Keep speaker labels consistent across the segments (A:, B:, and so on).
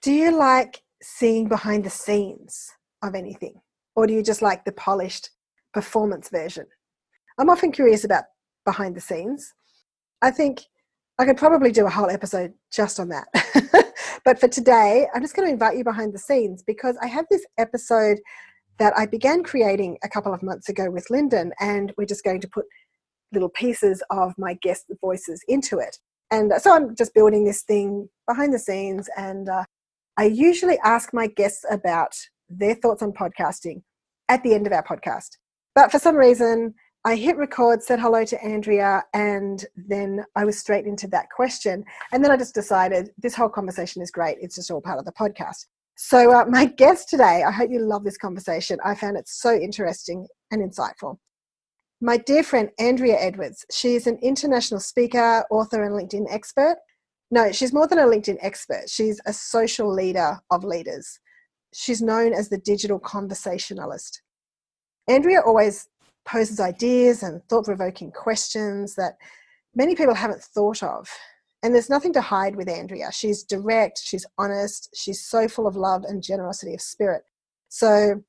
A: Do you like seeing behind the scenes of anything? Or do you just like the polished performance version? I'm often curious about behind the scenes. I think I could probably do a whole episode just on that. But for today, I'm just going to invite you behind the scenes because I have this episode that I began creating a couple of months ago with Lyndon, and we're just going to put little pieces of my guest voices into it. And so I'm just building this thing behind the scenes, and I usually ask my guests about their thoughts on podcasting at the end of our podcast. But for some reason, I hit record, said hello to Andrea, and then I was straight into that question. And then I just decided this whole conversation is great. It's just all part of the podcast. So my guest today, I hope you love this conversation. I found it so interesting and insightful. My dear friend, Andrea Edwards. She's an international speaker, author, and LinkedIn expert. No, she's more than a LinkedIn expert. She's a social leader of leaders. She's known as the digital conversationalist. Andrea always poses ideas and thought-provoking questions that many people haven't thought of. And there's nothing to hide with Andrea. She's direct, she's honest, she's so full of love and generosity of spirit. So,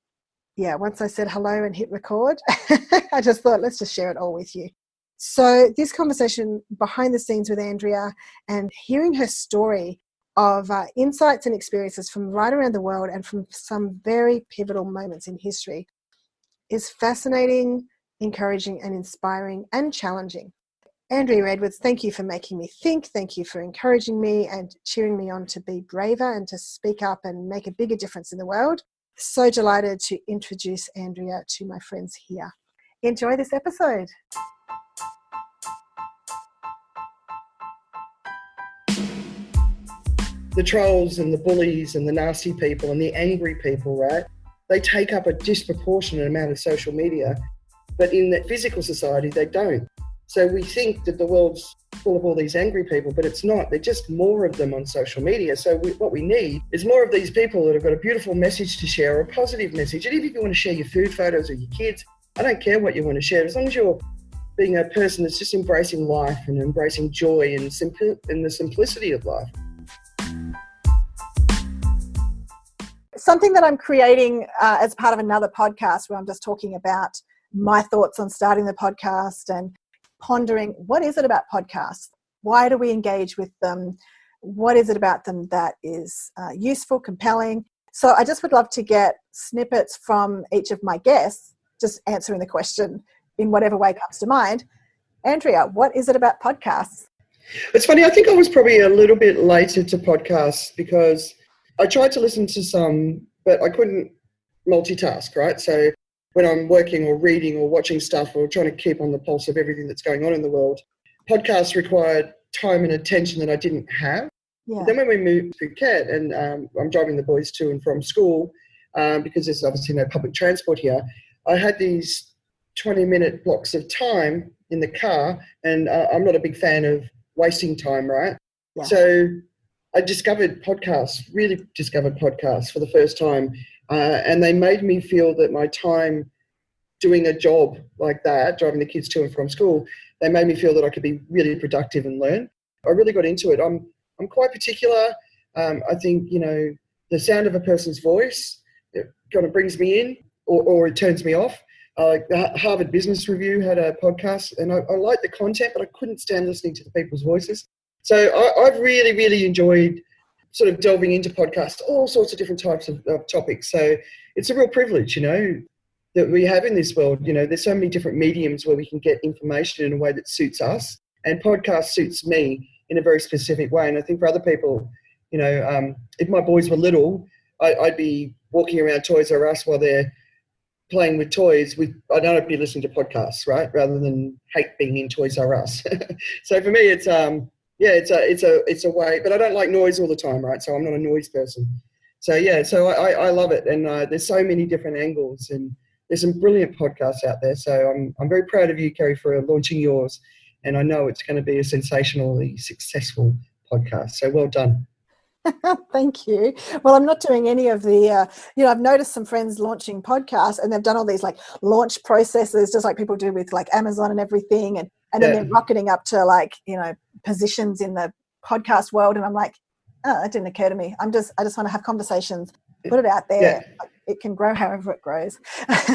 A: yeah, once I said hello and hit record, I just thought, let's just share it all with you. So this conversation behind the scenes with Andrea and hearing her story of insights and experiences from right around the world and from some very pivotal moments in history is fascinating, encouraging, and inspiring and challenging. Andrea Edwards, thank you for making me think. Thank you for encouraging me and cheering me on to be braver and to speak up and make a bigger difference in the world. So delighted to introduce Andrea to my friends here. Enjoy this episode.
B: The trolls and the bullies and the nasty people and the angry people, right? They take up a disproportionate amount of social media, but in the physical society, they don't. So we think that the world's full of all these angry people, but it's not. They're just more of them on social media. So what we need is more of these people that have got a beautiful message to share, or a positive message. And even if you want to share your food photos or your kids, I don't care what you want to share, as long as you're being a person that's just embracing life and embracing joy and the simplicity of life.
A: Something that I'm creating as part of another podcast where I'm just talking about my thoughts on starting the podcast and pondering what is it about podcasts? Why do we engage with them? What is it about them that is useful, compelling? So I just would love to get snippets from each of my guests, just answering the question in whatever way comes to mind. Andrea, what is it about podcasts?
B: It's funny, I think I was probably a little bit later to podcasts because I tried to listen to some, but I couldn't multitask, right? So when I'm working or reading or watching stuff or trying to keep on the pulse of everything that's going on in the world, podcasts required time and attention that I didn't have. Yeah. But then when we moved to Phuket and I'm driving the boys to and from school, because there's obviously no public transport here, I had these 20-minute blocks of time in the car, and I'm not a big fan of wasting time, right? Yeah. So I really discovered podcasts for the first time, and they made me feel that my time doing a job like that, driving the kids to and from school, they made me feel that I could be really productive and learn. I really got into it. I'm quite particular. I think, the sound of a person's voice, it kind of brings me in or it turns me off. The Harvard Business Review had a podcast, and I liked the content, but I couldn't stand listening to the people's voices. So I've really, really enjoyed sort of delving into podcasts, all sorts of different types of topics. So it's a real privilege, that we have in this world. There's so many different mediums where we can get information in a way that suits us. And podcast suits me in a very specific way. And I think for other people, if my boys were little, I'd be walking around Toys R Us while they're playing with toys. I'd be listening to podcasts, right? Rather than hate being in Toys R Us. So for me, it's a way, but I don't like noise all the time, right? So I'm not a noise person. So I love it. And there's so many different angles, and there's some brilliant podcasts out there. So I'm very proud of you, Kerry, for launching yours. And I know it's going to be a sensationally successful podcast. So well done.
A: Thank you. Well, I'm not doing any of the, I've noticed some friends launching podcasts, and they've done all these like launch processes, just like people do with like Amazon and everything. And then they're rocketing up to like, positions in the podcast world. And I'm like, oh, that didn't occur to me. I just want to have conversations, put it out there.
B: Yeah.
A: It can grow however it grows.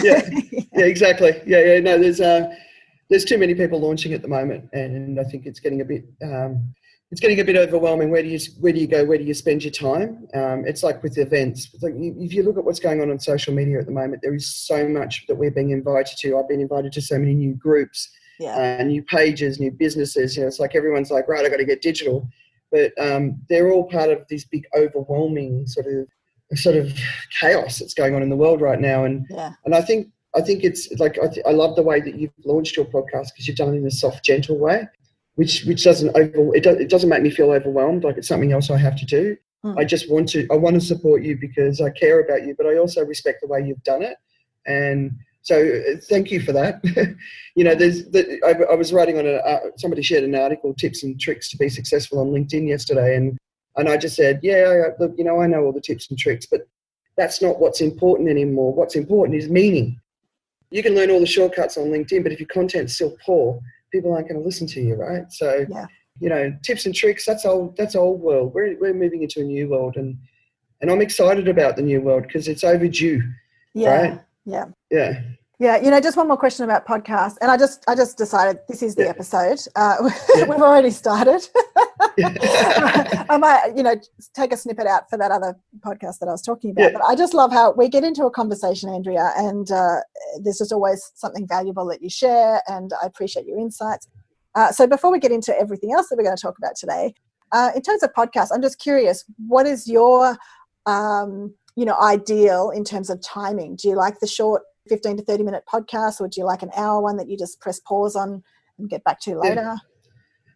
B: Yeah, yeah, exactly. Yeah. No, there's too many people launching at the moment, and I think it's getting a bit overwhelming. Where do you go? Where do you spend your time? It's like with events. It's like if you look at what's going on social media at the moment, there is so much that we're being invited to. I've been invited to so many new groups, new pages, new businesses. It's like everyone's like, right, I got to get digital, but they're all part of this big overwhelming sort of chaos that's going on in the world right now. And I think it's like I love the way that you've launched your podcast, because you've done it in a soft, gentle way, which doesn't it doesn't make me feel overwhelmed like it's something else I have to do. I just want to support you because I care about you, but I also respect the way you've done it. And so thank you for that. I was writing on somebody shared an article, tips and tricks to be successful on LinkedIn yesterday, and I just said, look, I know all the tips and tricks, but that's not what's important anymore. What's important is meaning. You can learn all the shortcuts on LinkedIn, but if your content's still poor, people aren't going to listen to you, right? So, tips and tricks, that's old world. We're moving into a new world, and I'm excited about the new world because it's overdue, right?
A: Yeah. Just one more question about podcasts, and I just decided this is the episode. We've already started. I might, take a snippet out for that other podcast that I was talking about. But I just love how we get into a conversation, Andrea, and there's just always something valuable that you share, and I appreciate your insights. So before we get into everything else that we're going to talk about today, in terms of podcasts, I'm just curious, what is your, ideal in terms of timing? Do you like the short 15 to 30 minute podcast, or do you like an hour one that you just press pause on and get back to later?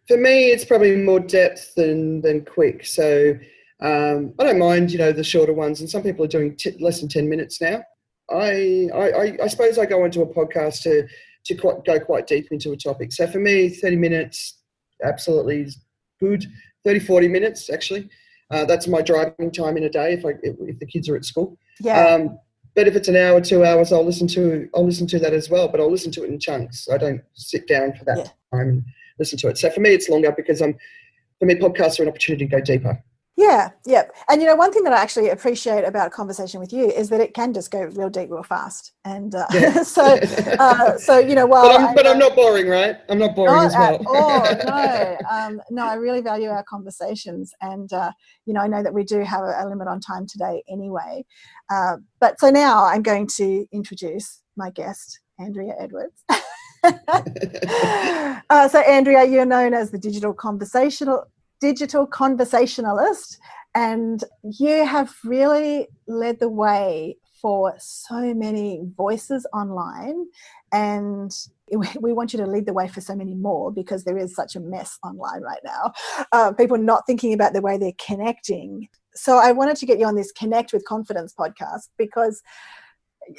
B: For me, it's probably more depth than quick. So I don't mind, the shorter ones, and some people are doing less than 10 minutes now. I suppose I go into a podcast to go quite deep into a topic. So for me, 30 minutes absolutely is good. 30, 40 minutes actually. That's my driving time in a day if the kids are at school. Yeah. But if it's an hour, 2 hours, I'll listen to that as well. But I'll listen to it in chunks. I don't sit down for that time and listen to it. So for me, it's longer because for me, podcasts are an opportunity to go deeper. Yeah.
A: And one thing that I actually appreciate about a conversation with you is that it can just go real deep, real fast. And so while
B: but I'm not boring, right? I'm not boring as well.
A: No, I really value our conversations, and I know that we do have a limit on time today anyway. But so now I'm going to introduce my guest, Andrea Edwards. So Andrea, you're known as the digital conversationalist, and you have really led the way for so many voices online, and we want you to lead the way for so many more, because there is such a mess online right now, people not thinking about the way they're connecting. So I wanted to get you on this Connect with Confidence podcast, because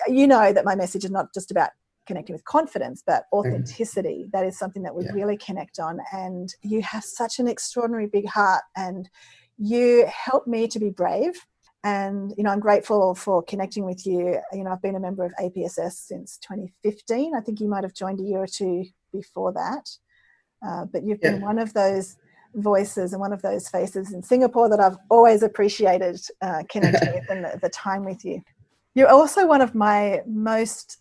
A: that my message is not just about connecting with confidence, but authenticity. That is something that we really connect on. And you have such an extraordinary big heart, and you help me to be brave. And, I'm grateful for connecting with you. I've been a member of APSS since 2015. I think you might have joined a year or two before that. But you've been one of those voices and one of those faces in Singapore that I've always appreciated connecting with, and the time with you. You're also one of my most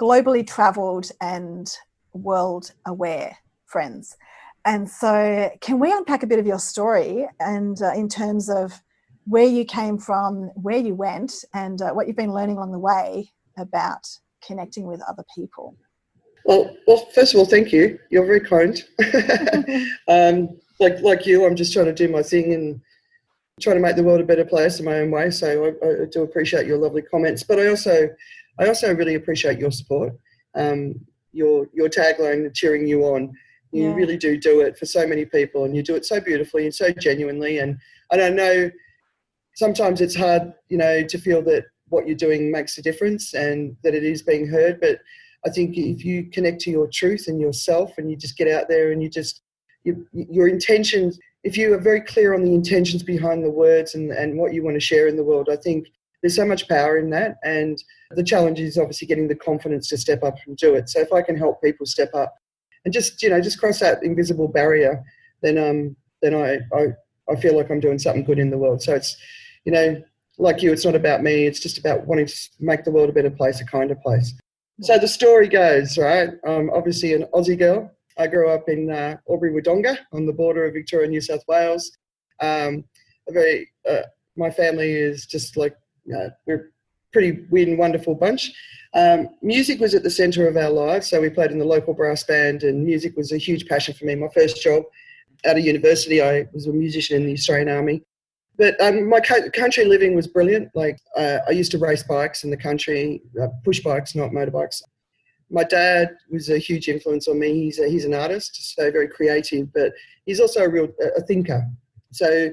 A: globally traveled and world aware friends. And so can we unpack a bit of your story, and in terms of where you came from, where you went, and what you've been learning along the way about connecting with other people?
B: Well, first of all, thank you. You're very kind. Like you, I'm just trying to do my thing and trying to make the world a better place in my own way. So I do appreciate your lovely comments, but I also really appreciate your support. Your tagline, cheering you on. You really do it for so many people, and you do it so beautifully and so genuinely. And I don't know, sometimes it's hard, to feel that what you're doing makes a difference and that it is being heard. But I think if you connect to your truth and yourself, and you just get out there and your intentions, if you are very clear on the intentions behind the words and what you want to share in the world, I think there's so much power in that. And the challenge is obviously getting the confidence to step up and do it. So if I can help people step up and just cross that invisible barrier, then I I feel like I'm doing something good in the world. So it's, you know, like you, it's not about me. It's just about wanting to make the world a better place, a kinder place. So the story goes, right? I'm obviously an Aussie girl. I grew up in Albury-Wodonga on the border of Victoria and New South Wales. My family is just like, we're a pretty weird and wonderful bunch. Music was at the centre of our lives, so we played in the local brass band, and music was a huge passion for me. My first job out of university, I was a musician in the Australian Army. But my country living was brilliant. Like I used to race bikes in the country, push bikes, not motorbikes. My dad was a huge influence on me. He's an artist, so very creative, but he's also a thinker. So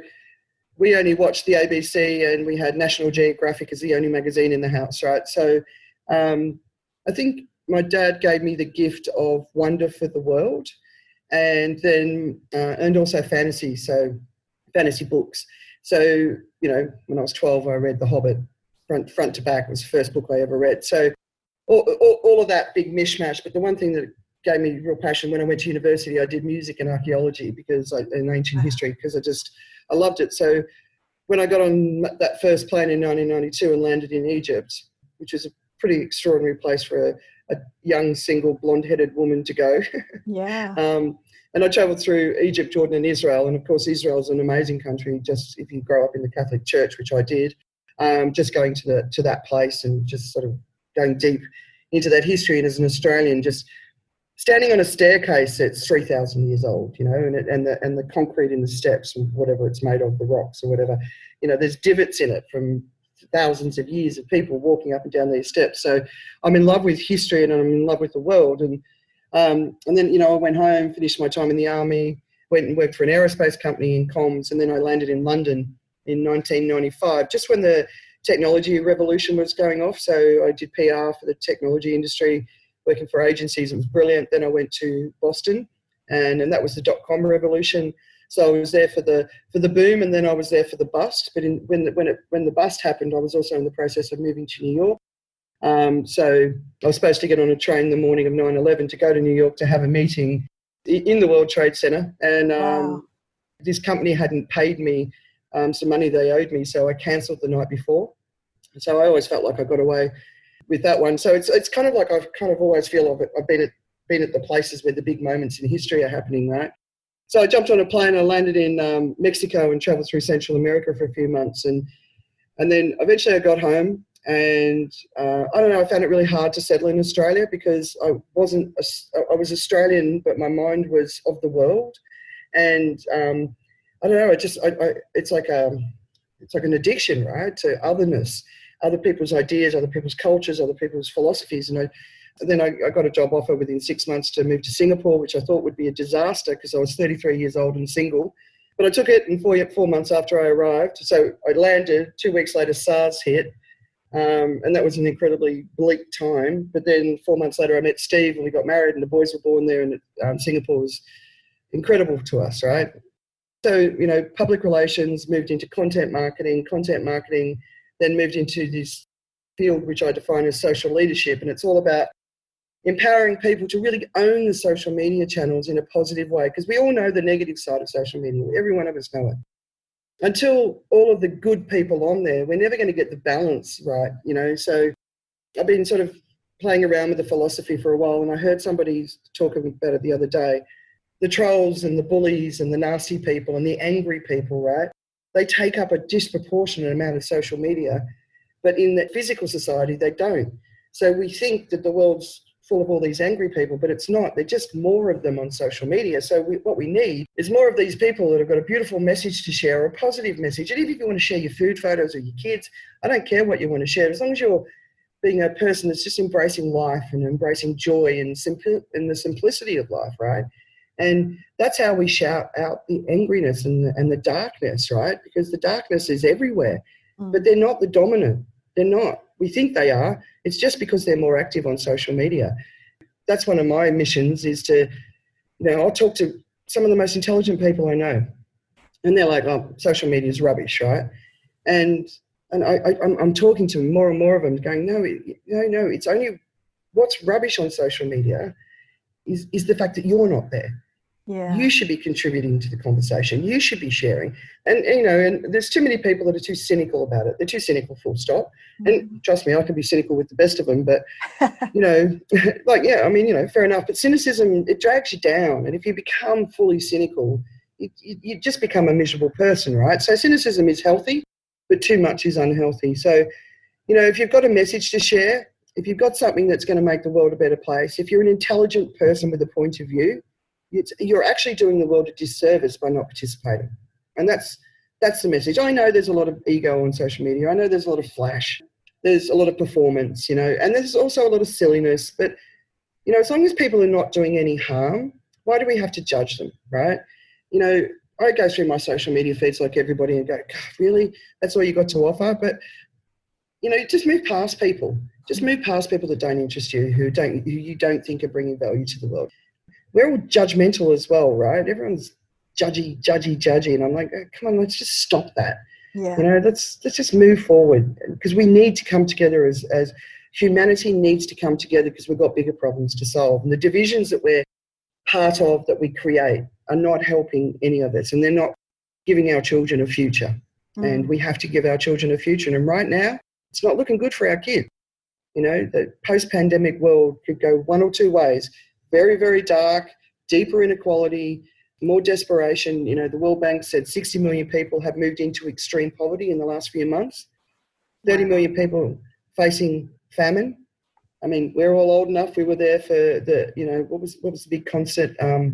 B: we only watched the ABC, and we had National Geographic as the only magazine in the house, right? So I think my dad gave me the gift of wonder for the world, and then and also fantasy, so fantasy books. So, you know, when I was 12, I read The Hobbit front to back. It was the first book I ever read. So all of that big mishmash. But the one thing that gave me real passion when I went to university, I did music and archaeology and ancient history, because I loved it. So when I got on that first plane in 1992 and landed in Egypt, which was a pretty extraordinary place for a young, single, blonde-headed woman to go.
A: Yeah.
B: And I travelled through Egypt, Jordan and Israel. And, of course, Israel is an amazing country, just if you grow up in the Catholic Church, which I did, just going to that place and just sort of going deep into that history. And as an Australian, just standing on a staircase that's 3,000 years old, you know, and the concrete in the steps, whatever it's made of, the rocks or whatever, you know, there's divots in it from thousands of years of people walking up and down these steps. So I'm in love with history, and I'm in love with the world. And then, you know, I went home, finished my time in the army, went and worked for an aerospace company in comms, and then I landed in London in 1995, just when the technology revolution was going off. So I did PR for the technology industry, working for agencies. It was brilliant. Then I went to Boston, and that was the dot-com revolution. So I was there for the boom, and then I was there for the bust. But when the bust happened, I was also in the process of moving to New York. So I was supposed to get on a train the morning of 9/11 to go to New York to have a meeting in the World Trade Center. And
A: Wow.
B: this company hadn't paid me some money they owed me, so I cancelled the night before. So I always felt like I got away with that one. So it's kind of like I've kind of always feel I've been at the places where the big moments in history are happening, right? So I jumped on a plane. I landed in Mexico and travelled through Central America for a few months, and then eventually I got home. And I don't know, I found it really hard to settle in Australia, because I was Australian, but my mind was of the world. And I don't know, it's like an addiction, right, to otherness, other people's ideas, other people's cultures, other people's philosophies. And then I got a job offer within 6 months to move to Singapore, which I thought would be a disaster because I was 33 years old and single. But I took it, and 4 months after I arrived, so I landed, 2 weeks later SARS hit. And that was an incredibly bleak time. But then 4 months later, I met Steve, and we got married, and the boys were born there. And Singapore was incredible to us, right? So, you know, public relations, moved into content marketing, then moved into this field which I define as social leadership. And it's all about empowering people to really own the social media channels in a positive way, because we all know the negative side of social media. Every one of us know it. Until all of the good people on there, we're never going to get the balance right, you know. So I've been sort of playing around with the philosophy for a while, and I heard somebody talk about it the other day. The trolls and the bullies and the nasty people and the angry people, right? They take up a disproportionate amount of social media, but in the physical society, they don't. So we think that the world's full of all these angry people, but it's not. They're just more of them on social media. So what we need is more of these people that have got a beautiful message to share, or a positive message. And even if you want to share your food photos or your kids, I don't care what you want to share, as long as you're being a person that's just embracing life and embracing joy and the simplicity of life, right? And that's how we shout out the angriness and the darkness, right? Because the darkness is everywhere, but they're not the dominant. They're not. We think they are. It's just because they're more active on social media. That's one of my missions, is to, you know, I'll talk to some of the most intelligent people I know, and they're like, oh, social media is rubbish, right? And I'm talking to more and more of them going, no, it's only, what's rubbish on social media is the fact that you're not there.
A: Yeah.
B: You should be contributing to the conversation. You should be sharing. And, you know, and there's too many people that are too cynical about it. They're too cynical, full stop. And trust me, I can be cynical with the best of them, but, you know, like, yeah, I mean, you know, fair enough. But cynicism, it drags you down. And if you become fully cynical, you just become a miserable person, right? So cynicism is healthy, but too much is unhealthy. So, you know, if you've got a message to share, if you've got something that's going to make the world a better place, if you're an intelligent person with a point of view, you're actually doing the world a disservice by not participating. And that's the message. I know there's a lot of ego on social media. I know there's a lot of flash. There's a lot of performance, you know, and there's also a lot of silliness. But, you know, as long as people are not doing any harm, why do we have to judge them, right? You know, I go through my social media feeds like everybody and go, God, really? That's all you got to offer? But, you know, just move past people. Just move past people that don't interest you, who you don't think are bringing value to the world. We're all judgmental as well, right? Everyone's judgy. And I'm like, oh, come on, let's just stop that.
A: Yeah.
B: You know, let's just move forward, because we need to come together as humanity needs to come together, because we've got bigger problems to solve. And the divisions that we're part of, that we create, are not helping any of us, and they're not giving our children a future. And we have to give our children a future. And right now, it's not looking good for our kids. You know, the post-pandemic world could go one or two ways. Very, very dark, deeper inequality, more desperation. You know, the World Bank said 60 million people have moved into extreme poverty in the last few months. 30 million people facing famine. I mean, we're all old enough. We were there for the, you know, what was the big concert? Live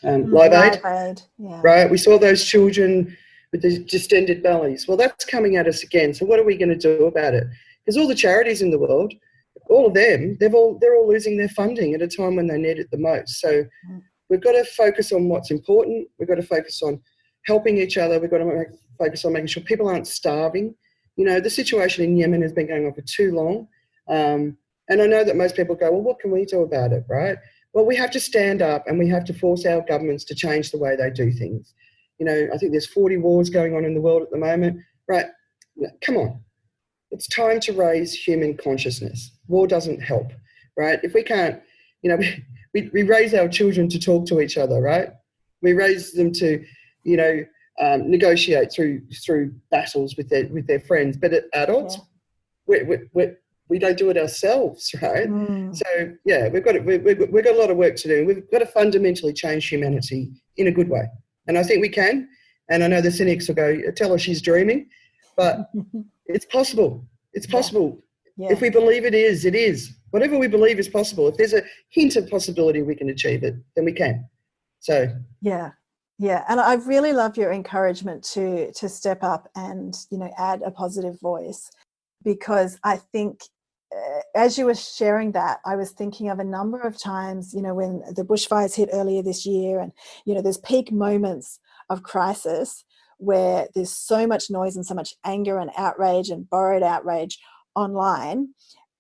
B: Aid.
A: Live Aid, yeah.
B: Right? We saw those children with the distended bellies. Well, that's coming at us again. So what are we going to do about it? Because all the charities in the world, all of them, they're all losing their funding at a time when they need it the most. So we've got to focus on what's important. We've got to focus on helping each other. We've got to focus on making sure people aren't starving. You know, the situation in Yemen has been going on for too long. And I know that most people go, well, what can we do about it, right? Well, we have to stand up, and we have to force our governments to change the way they do things. You know, I think there's 40 wars going on in the world at the moment. Right, come on. It's time to raise human consciousness. War doesn't help, right? If we can't, you know, we raise our children to talk to each other, right? We raise them to, you know, negotiate through battles with their friends. But adults, we don't do it ourselves, right? So yeah, we've got a lot of work to do. We've got to fundamentally change humanity in a good way, and I think we can. And I know the cynics will go, tell her she's dreaming, but it's possible. It's possible.
A: Yeah.
B: If we believe it is. Whatever we believe is possible. If there's a hint of possibility we can achieve it, then we can. So
A: yeah. And I really love your encouragement to step up and, you know, add a positive voice, because I think as you were sharing that, I was thinking of a number of times, you know, when the bushfires hit earlier this year, and, you know, there's peak moments of crisis where there's so much noise and so much anger and outrage and borrowed outrage online.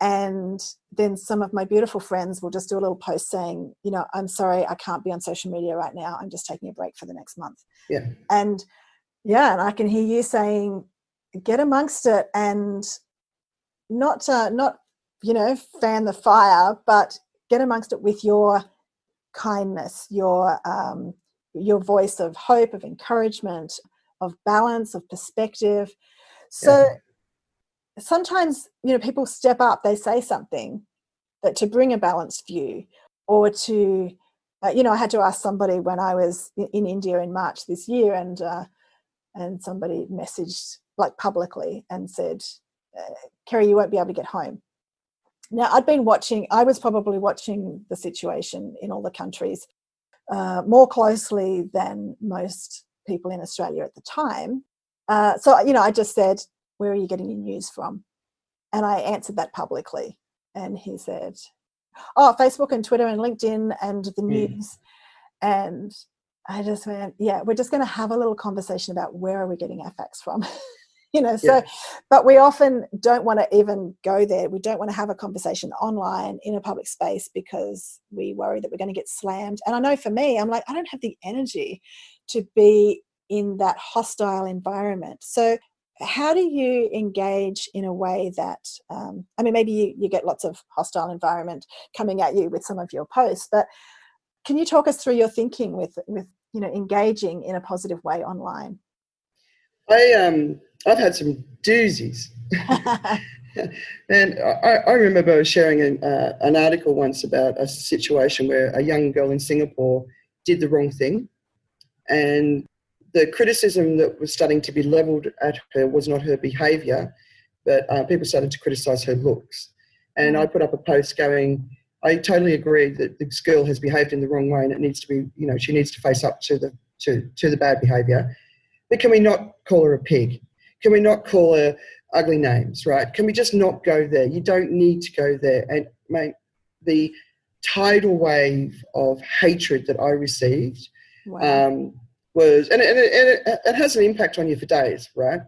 A: And then some of my beautiful friends will just do a little post saying, you know, I'm sorry, I can't be on social media right now. I'm just taking a break for the next month.
B: yeah.
A: And I can hear you saying, get amongst it, and not you know, fan the fire, but get amongst it with your kindness, your voice of hope, of encouragement, of balance, of perspective. So sometimes, you know, people step up, they say something that to bring a balanced view, or to you know, I had to ask somebody when I was in India in March this year, and somebody messaged like publicly and said, Kerry, you won't be able to get home. Now, I was probably watching the situation in all the countries more closely than most people in Australia at the time. So, you know, I just said, where are you getting your news from? And I answered that publicly. And he said, oh, Facebook and Twitter and LinkedIn and the news. And I just went, yeah, we're just going to have a little conversation about where are we getting our facts from? You know, so, but we often don't want to even go there. We don't want to have a conversation online in a public space because we worry that we're going to get slammed. And I know for me, I'm like, I don't have the energy to be in that hostile environment. So how do you engage in a way that, I mean, maybe you get lots of hostile environment coming at you with some of your posts, but can you talk us through your thinking with engaging in a positive way online?
B: I've had some doozies. And I remember sharing an article once about a situation where a young girl in Singapore did the wrong thing, and the criticism that was starting to be levelled at her was not her behaviour, but people started to criticise her looks. And I put up a post going, I totally agree that this girl has behaved in the wrong way, and it needs to be, she needs to face up to the bad behaviour. But can we not call her a pig? Can we not call her ugly names, right? Can we just not go there? You don't need to go there. And mate, the tidal wave of hatred that I received was, and it has an impact on you for days, right?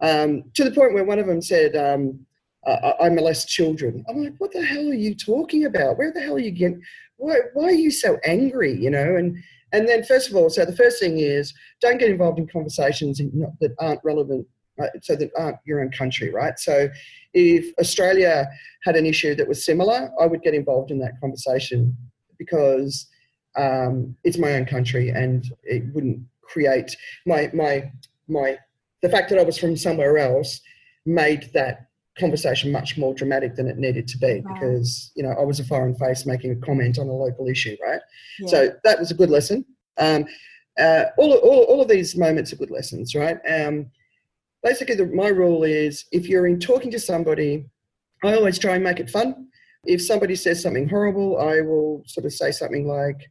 B: To the point where one of them said, I molest children. I'm like, what the hell are you talking about? Where the hell are you getting? Why are you so angry? And then, first of all, so the first thing is, don't get involved in conversations that aren't relevant, so that aren't your own country, right? So if Australia had an issue that was similar, I would get involved in that conversation because it's my own country, and it wouldn't create the fact that I was from somewhere else made that conversation much more dramatic than it needed to be, because I was a foreign face making a comment on a local issue, right? Yeah. So that was a good lesson. All of these moments are good lessons, right? Basically, my rule is, if you're talking to somebody, I always try and make it fun. If somebody says something horrible, I will sort of say something like,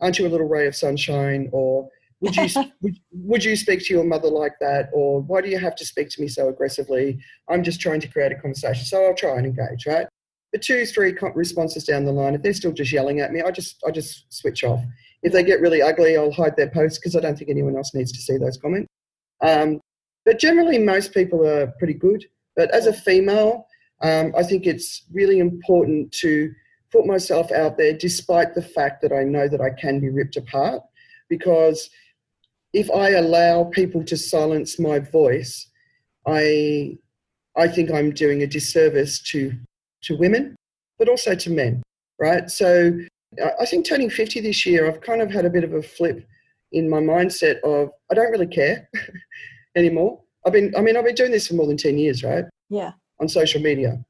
B: "Aren't you a little ray of sunshine?" Or would you speak to your mother like that? Or why do you have to speak to me so aggressively? I'm just trying to create a conversation. So I'll try and engage, right? But 2-3 responses down the line, if they're still just yelling at me, I just switch off. If they get really ugly, I'll hide their posts because I don't think anyone else needs to see those comments. But generally, most people are pretty good. But as a female, I think it's really important to put myself out there, despite the fact that I know that I can be ripped apart, because if I allow people to silence my voice, I think I'm doing a disservice to women, but also to men, right? So I think turning 50 this year, I've kind of had a bit of a flip in my mindset of, I don't really care anymore. I've been doing this for more than 10 years, right? Yeah. On social media.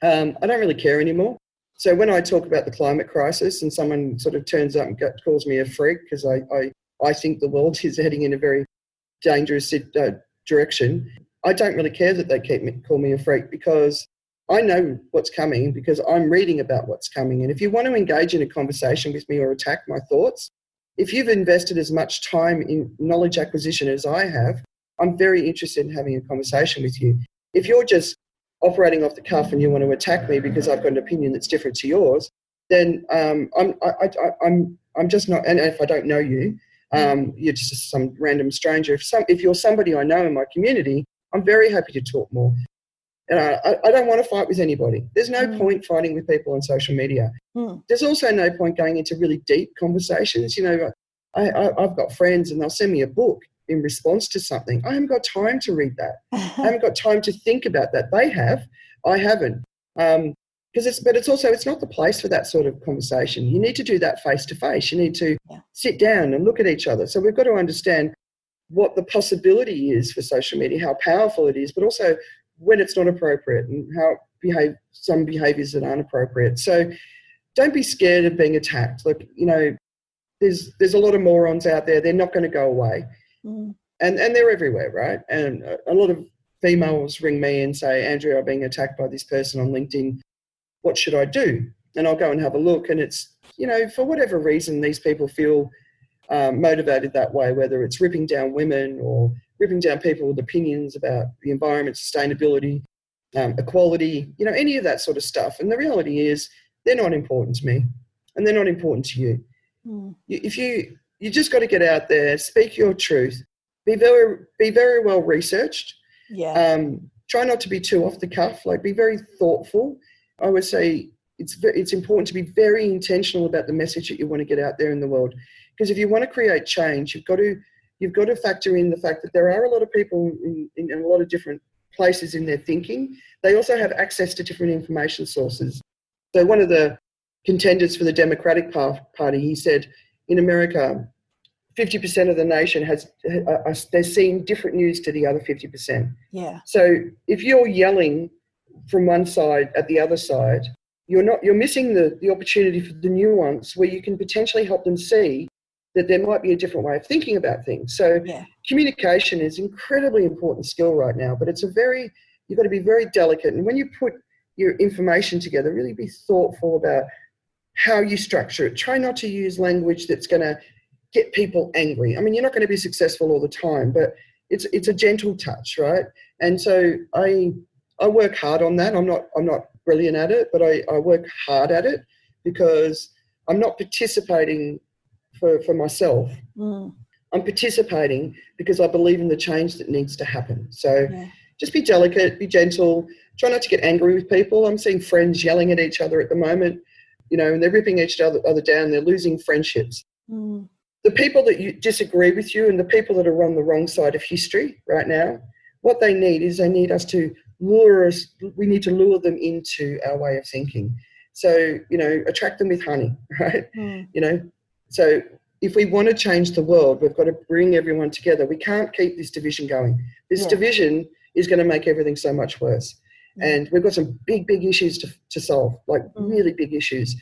B: I don't really care anymore. So when I talk about the climate crisis and someone sort of turns up and calls me a freak because I think the world is heading in a very dangerous direction, I don't really care that they call me a freak, because I know what's coming, because I'm reading about what's coming. And if you want to engage in a conversation with me or attack my thoughts, if you've invested as much time in knowledge acquisition as I have, I'm very interested in having a conversation with you. If you're just operating off the cuff and you want to attack me because I've got an opinion that's different to yours, then I'm just not. And if I don't know you, you're just some random stranger. If you're somebody I know in my community, I'm very happy to talk more. And I don't want to fight with anybody. There's no point fighting with people on social media. There's also no point going into really deep conversations. I've got friends and they'll send me a book in response to something. I haven't got time to read that. I haven't got time to think about that. They have. I haven't. It's not the place for that sort of conversation. You need to do that face to face. You need to sit down and look at each other. So we've got to understand what the possibility is for social media, how powerful it is, but also when it's not appropriate and how some behaviours that aren't appropriate. So don't be scared of being attacked. Look, there's a lot of morons out there. They're not going to go away. And they're everywhere, right? And a lot of females ring me and say, Andrea, I'm being attacked by this person on LinkedIn. What should I do? And I'll go and have a look. And it's, for whatever reason, these people feel motivated that way, whether it's ripping down women or ripping down people with opinions about the environment, sustainability, equality, any of that sort of stuff. And the reality is they're not important to me and they're not important to you. You just got to get out there, speak your truth, be very well researched. Try not to be too off the cuff, be very thoughtful. I would say it's important to be very intentional about the message that you want to get out there in the world. Because if you want to create change, you've got to factor in the fact that there are a lot of people in a lot of different places in their thinking. They also have access to different information sources. So one of the contenders for the Democratic Party, he said, in America, 50% of the nation they're seeing different news to the other 50%.
A: Yeah.
B: So if you're yelling from one side at the other side, you're missing the opportunity for the nuance where you can potentially help them see that there might be a different way of thinking about things. So communication is an incredibly important skill right now, but you've got to be very delicate. And when you put your information together, really be thoughtful about how you structure it. Try not to use language that's going to get people angry. I mean, you're not going to be successful all the time, but it's a gentle touch, right? And so I work hard on that. I'm not brilliant at it, but I work hard at it because I'm not participating for myself. I'm participating because I believe in the change that needs to happen. So just be delicate, be gentle, try not to get angry with people. I'm seeing friends yelling at each other at the moment, and they're ripping each other down. They're losing friendships. The people that disagree with you and the people that are on the wrong side of history right now, what they need us to we need to lure them into our way of thinking. So, attract them with honey, right? So if we want to change the world, we've got to bring everyone together. We can't keep this division going. This division is going to make everything so much worse. And we've got some big, big issues to solve, like really big issues.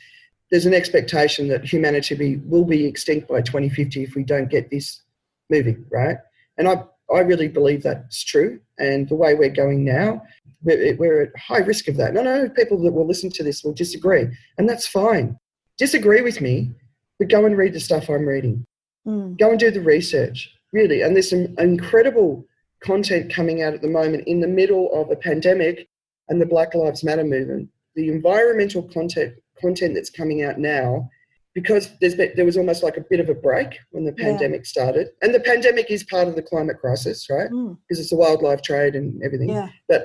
B: There's an expectation that humanity will be extinct by 2050 if we don't get this moving, right? And I really believe that's true. And the way we're going now, we're at high risk of that. No, people that will listen to this will disagree, and that's fine. Disagree with me, but go and read the stuff I'm reading. Go and do the research, really. And there's some incredible content coming out at the moment in the middle of a pandemic and the Black Lives Matter movement. The environmental content that's coming out now, because there was almost like a bit of a break when the pandemic started. And the pandemic is part of the climate crisis, right? Because it's the wildlife trade and everything.
A: Yeah.
B: But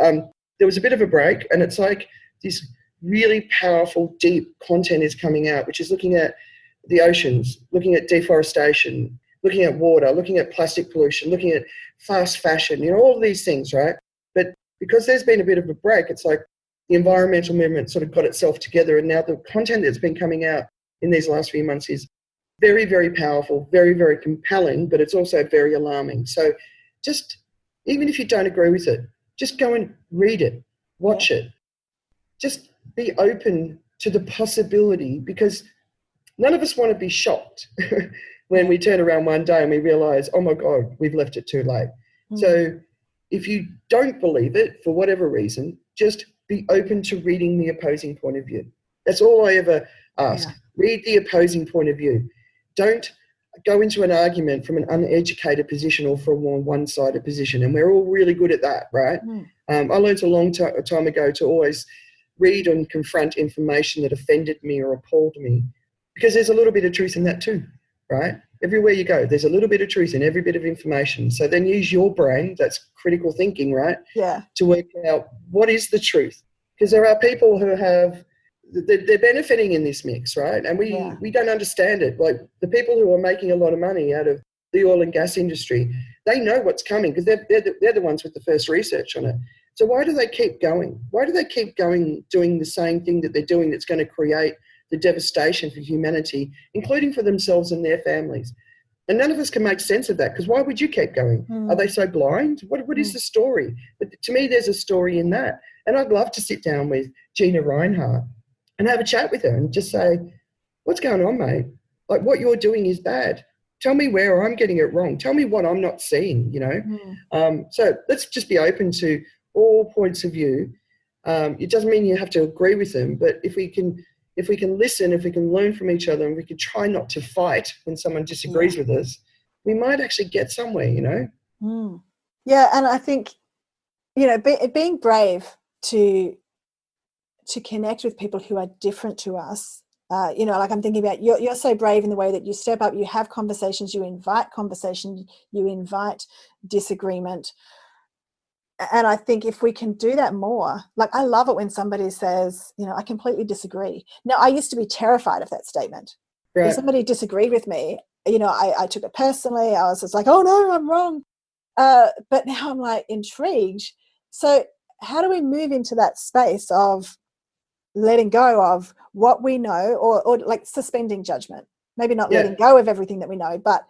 B: there was a bit of a break, and it's like this really powerful, deep content is coming out, which is looking at the oceans, looking at deforestation, looking at water, looking at plastic pollution, looking at fast fashion, all of these things, right? But because there's been a bit of a break, it's like the environmental movement sort of got itself together, and now the content that's been coming out in these last few months is very, very powerful, very, very compelling, but it's also very alarming. So just, even if you don't agree with it, just go and read it, watch it. Just be open to the possibility, because none of us want to be shocked when we turn around one day and we realise, oh my God, we've left it too late. So if you don't believe it for whatever reason, just be open to reading the opposing point of view. That's all I ever ask. Read the opposing point of view. Don't go into an argument from an uneducated position or from a one-sided position. And we're all really good at that, right? I learned a long time ago to always read and confront information that offended me or appalled me, because there's a little bit of truth in that too, right? Everywhere you go, there's a little bit of truth in every bit of information. So then use your brain, that's critical thinking, right? To work out what is the truth. Because there are people who they're benefiting in this mix, right? And we don't understand it. Like the people who are making a lot of money out of the oil and gas industry, they know what's coming because they're the ones with the first research on it. So why do they keep going? Why do they keep going doing the same thing that they're doing that's going to create the devastation for humanity, including for themselves and their families? And none of us can make sense of that, because why would you keep going? Are they so blind? What is the story? But to me, there's a story in that. And I'd love to sit down with Gina Reinhardt and have a chat with her and just say, what's going on, mate? Like, what you're doing is bad. Tell me where I'm getting it wrong. Tell me what I'm not seeing, So let's just be open to all points of view. It doesn't mean you have to agree with them, but if we can listen, if we can learn from each other, and we can try not to fight when someone disagrees with us, we might actually get somewhere,
A: Yeah, and I think, being brave to connect with people who are different to us. Like I'm thinking about, you're so brave in the way that you step up, you have conversations, you invite conversation, you invite disagreement. And I think if we can do that more, like I love it when somebody says, I completely disagree. Now, I used to be terrified of that statement. Right. If somebody disagreed with me, I took it personally. I was just like, oh no, I'm wrong. But now I'm like intrigued. So how do we move into that space of letting go of what we know, or like suspending judgment. Maybe not
B: Yeah.
A: letting go of everything that we know, but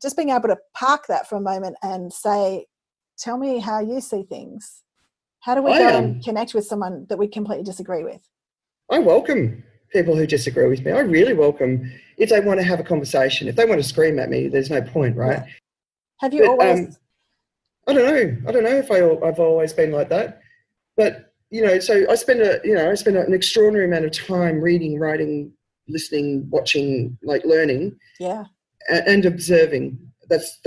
A: just being able to park that for a moment and say, tell me how you see things. How do we go and connect with someone that we completely disagree with?
B: I welcome people who disagree with me. I really welcome if they want to have a conversation. If they want to scream at me, there's no point, right?
A: Yeah. Have you always...
B: I don't know if I've always been like that. But, so I spend an extraordinary amount of time reading, writing, listening, watching, like learning.
A: Yeah.
B: And observing. That's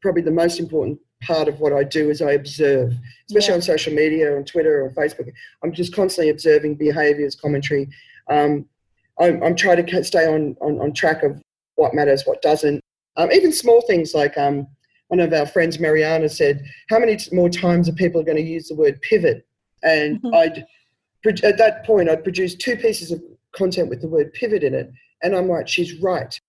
B: probably the most important part of what I do is I observe, especially on social media, on Twitter or Facebook. I'm just constantly observing behaviours, commentary. I'm trying to stay on track of what matters, what doesn't. Even small things like one of our friends, Mariana, said, how many more times are people going to use the word pivot? And at that point, I'd produce 2 pieces of content with the word pivot in it. And I'm like, she's right.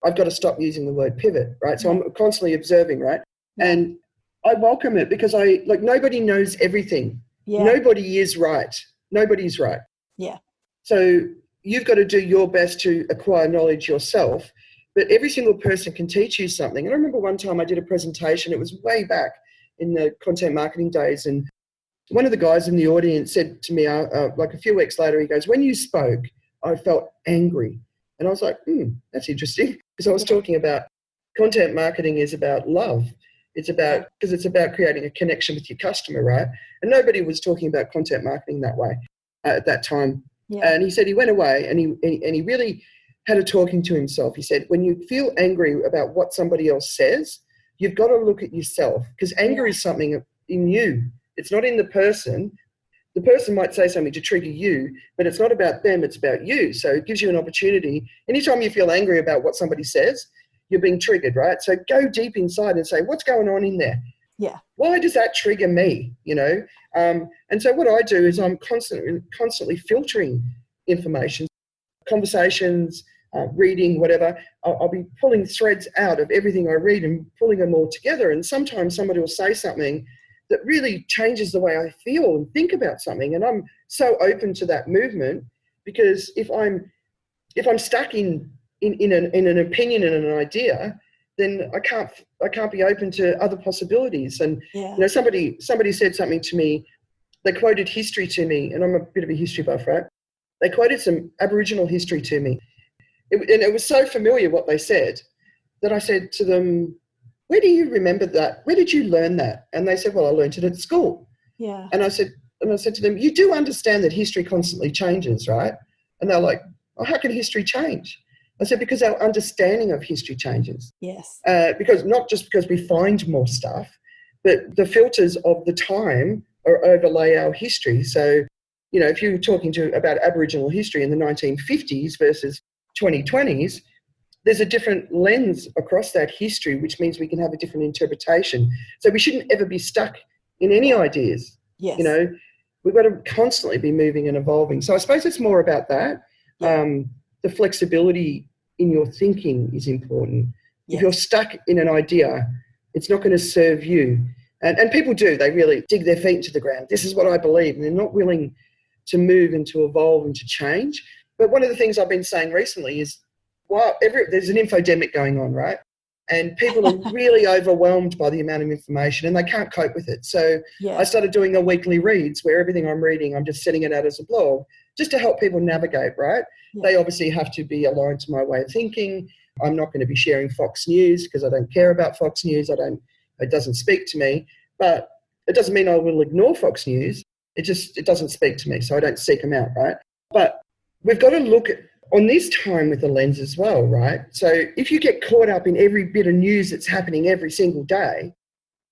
B: I've got to stop using the word pivot, right? So I'm constantly observing, right? And I welcome it because nobody knows everything. Yeah. Nobody is right. Nobody's right.
A: Yeah.
B: So you've got to do your best to acquire knowledge yourself, but every single person can teach you something. And I remember one time I did a presentation, it was way back in the content marketing days, and one of the guys in the audience said to me, like a few weeks later, he goes, when you spoke, I felt angry. And I was like, that's interesting, because I was talking about content marketing is about love. It's about, because it's about creating a connection with your customer, right? And nobody was talking about content marketing that way at that time. Yeah. And he said he went away and he really had a talking to himself. He said, when you feel angry about what somebody else says, you've got to look at yourself, because anger is something in you. It's not in the person. The person might say something to trigger you, but it's not about them, it's about you. So it gives you an opportunity. Anytime you feel angry about what somebody says, you're being triggered, right? So go deep inside and say, what's going on in there?
A: Yeah.
B: Why does that trigger me, And so what I do is I'm constantly filtering information, conversations, reading, whatever. I'll be pulling threads out of everything I read and pulling them all together. And sometimes somebody will say something that really changes the way I feel and think about something. And I'm so open to that movement, because if I'm stuck in an opinion and an idea, then I can't be open to other possibilities. And somebody said something to me. They quoted history to me, and I'm a bit of a history buff, right? They quoted some Aboriginal history to me, and it was so familiar what they said that I said to them, where do you remember that? Where did you learn that? And they said, well, I learned it at school.
A: Yeah.
B: And I said to them, you do understand that history constantly changes, right? And they're like, oh, how can history change? I said, because our understanding of history changes.
A: Yes.
B: Because not just because we find more stuff, but the filters of the time overlay our history. So, if you're talking about Aboriginal history in the 1950s versus 2020s, there's a different lens across that history, which means we can have a different interpretation. So we shouldn't ever be stuck in any ideas.
A: Yes.
B: We've got to constantly be moving and evolving. So I suppose it's more about that. Yeah. The flexibility in your thinking is important. Yes. If you're stuck in an idea, it's not going to serve you. And people do. They really dig their feet into the ground. This is what I believe. And they're not willing to move and to evolve and to change. But one of the things I've been saying recently is, there's an infodemic going on, right? And people are really overwhelmed by the amount of information and they can't cope with it. So I started doing a weekly reads where everything I'm reading, I'm just setting it out as a blog just to help people navigate, right? Yeah. They obviously have to be aligned to my way of thinking. I'm not going to be sharing Fox News because I don't care about Fox News. It doesn't speak to me, but it doesn't mean I will ignore Fox News. It doesn't speak to me, so I don't seek them out, right? But we've got to look at on this time with the lens as well, right? So if you get caught up in every bit of news that's happening every single day,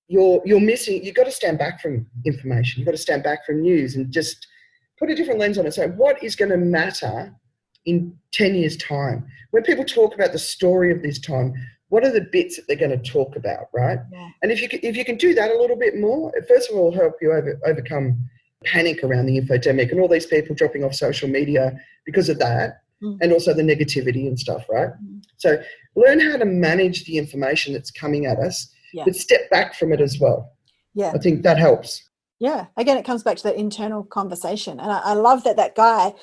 B: you're missing. You've got to stand back from information. You've got to stand back from news and just put a different lens on it. So what is going to matter in 10 years' time? When people talk about the story of this time, what are the bits that they're going to talk about, right? Yeah. And if you can do that a little bit more, it first of all help you overcome panic around the infodemic and all these people dropping off social media because of that. And also the negativity and stuff, right? So learn how to manage the information that's coming at us, but step back from it as well. Yeah. I think that helps.
A: Yeah. Again, it comes back to that internal conversation. And I love that guy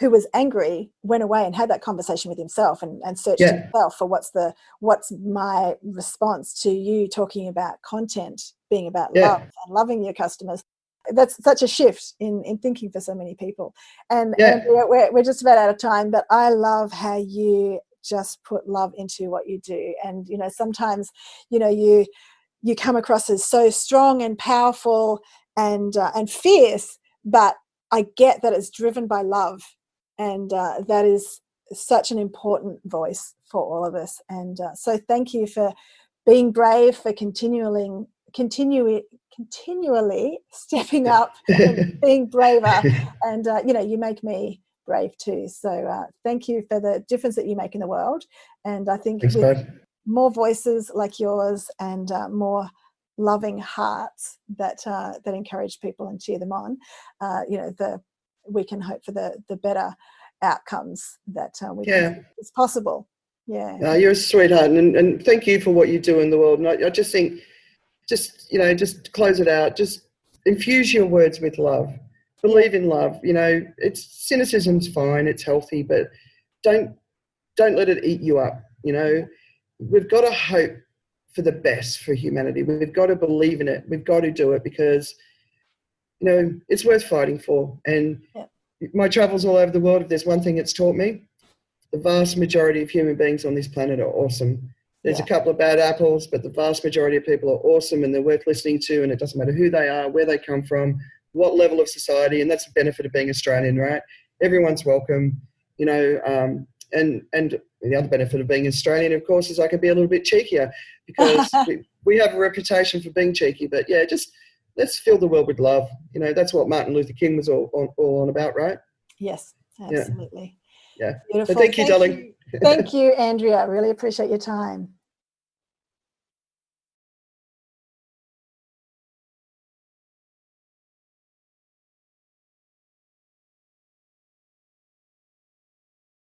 A: who was angry went away and had that conversation with himself and searched
B: Yeah,
A: himself for what's my response to you talking about content being about love
B: yeah,
A: and loving your customers. That's such a shift in thinking for so many people. And
B: yeah.
A: Andrea, we're just about out of time, but I love how you just put love into what you do. And, sometimes, you come across as so strong and powerful and fierce, but I get that it's driven by love, and that is such an important voice for all of us. And so, thank you for being brave, for continually stepping up and being braver. And you make me brave too. So, thank you for the difference that you make in the world. And I think
B: Thanks,
A: with
B: bud.
A: more voices like yours and more loving hearts that encourage people and cheer them on, we can hope for the better outcomes that we can
B: Yeah.
A: see is possible. Yeah.
B: You're a sweetheart, and thank you for what you do in the world. And I just think, just close it out. Just infuse your words with love. Believe in love. It's cynicism's fine. It's healthy, but don't let it eat you up. We've got to hope for the best for humanity. We've got to believe in it. We've got to do it because it's worth fighting for. And
A: Yeah.
B: my travels all over the world, if there's one thing it's taught me, the vast majority of human beings on this planet are awesome. There's a couple of bad apples, but the vast majority of people are awesome and they're worth listening to, and it doesn't matter who they are, where they come from, what level of society, and that's the benefit of being Australian, right? Everyone's welcome, and the other benefit of being Australian, of course, is I can be a little bit cheekier because we have a reputation for being cheeky, but yeah, just let's fill the world with love. That's what Martin Luther King was all on about, right?
A: Yes, absolutely.
B: Yeah.
A: Beautiful.
B: But thank you, darling.
A: Thank you, Andrea. I really appreciate your time.